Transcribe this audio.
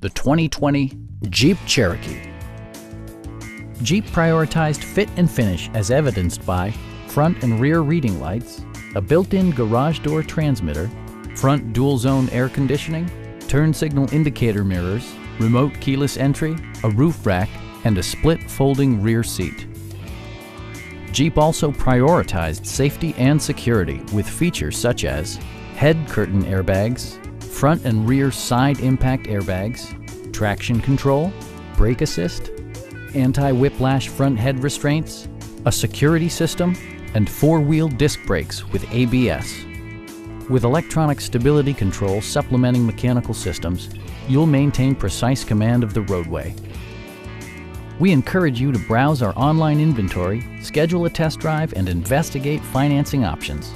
the 2020 Jeep Cherokee. Jeep prioritized fit and finish as evidenced by front and rear reading lights, a built-in garage door transmitter, front dual-zone air conditioning, turn signal indicator mirrors, remote keyless entry, a roof rack, and a split folding rear seat. Jeep also prioritized safety and security with features such as head curtain airbags, front and rear side impact airbags, traction control, brake assist, anti-whiplash front head restraints, a security system, and four-wheel disc brakes with ABS. With electronic stability control supplementing mechanical systems, you'll maintain precise command of the roadway. We encourage you to browse our online inventory, schedule a test drive, and investigate financing options.